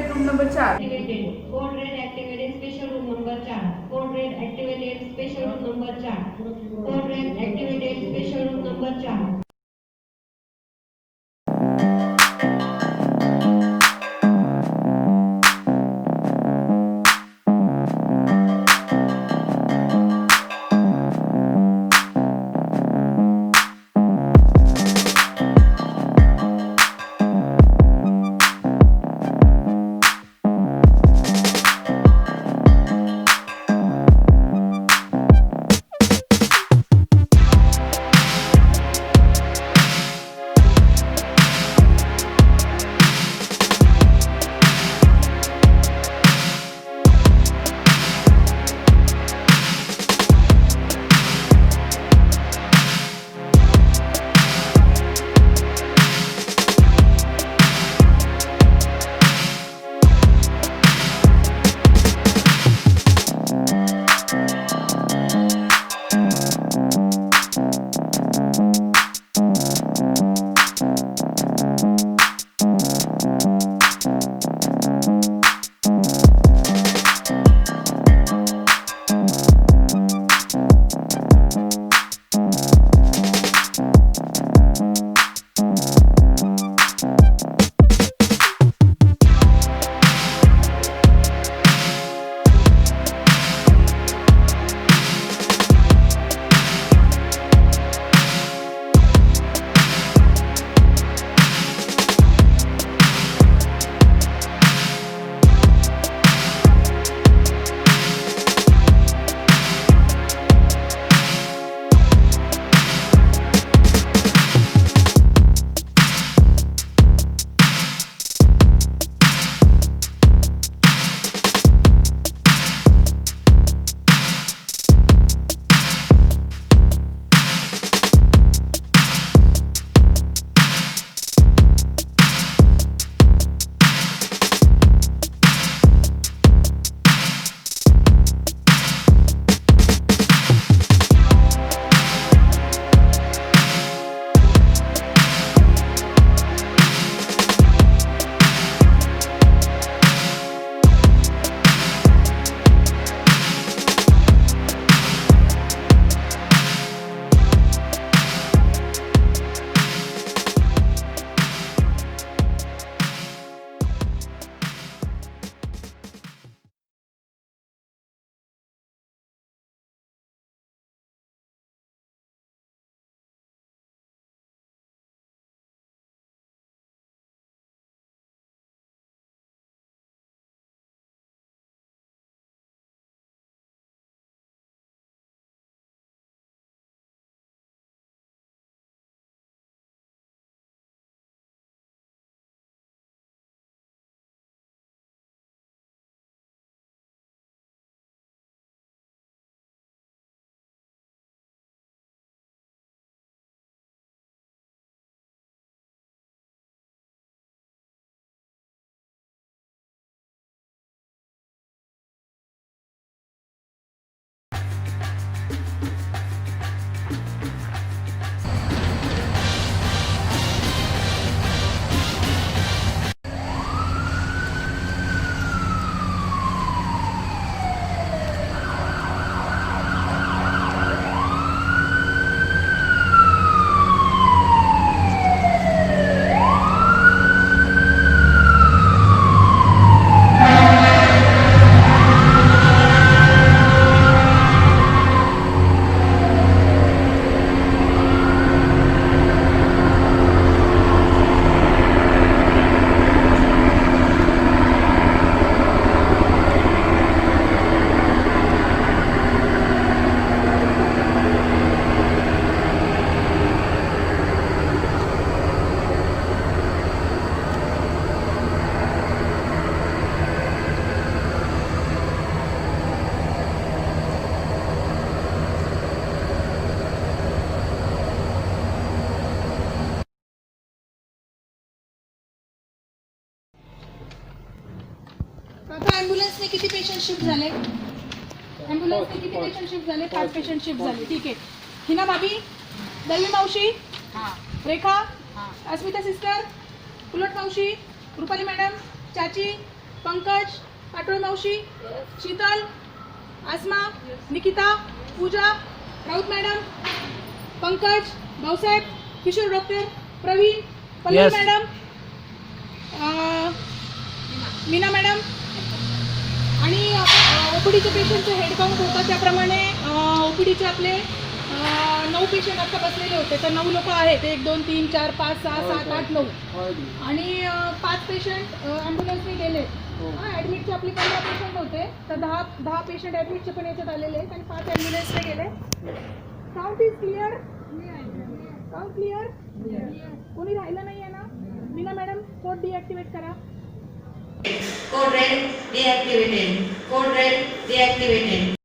activated room number 4. Activated. Code red activated special room number 4. Code red activated special room number 4. Code red activated special room number 4. आता ॲम्ब्युलन्सने किती patient shift झाले? ॲम्ब्युलन्सने किती patient shift झाले? 5 patient shift झाले. ठीक आहे. हिना भाभी, दलवी मावशी, रेखा, अस्मिता sister, उलट मावशी, रुपाली मॅडम, चाची, पंकज, पाटोळे मावशी, Sheetal, Asma, Nikita, Pooja, Raut madam, Pankaj, Bhausaheb, Kishore doctor, Praveen, Pallavi Yes. Madam, Meena madam. आणि ओपीडीचे पेशंटचे हेड काउंट होतं त्याप्रमाणे ओपीडीचे आपले 9 पेशंट आता बसलेले होते. तर 9 लोक आहेत, 1 2 3 4 5 6 7 8 9 आणि 5 पेशंट ॲम्ब्युलन्सने गेले. ॲडमिटचे आपले 15 पेशंट होते, तर 10 पेशंट ॲडमिटचे पण याच्यात आलेले आहेत आणि 5 ॲम्ब्युलन्सने गेले. Count is clear? Count clear? कोणी राहिलं नाही आहे ना? मीना मॅडम, कोड डिॲक्टिवेट करा. Code red deactivated. Code red deactivated.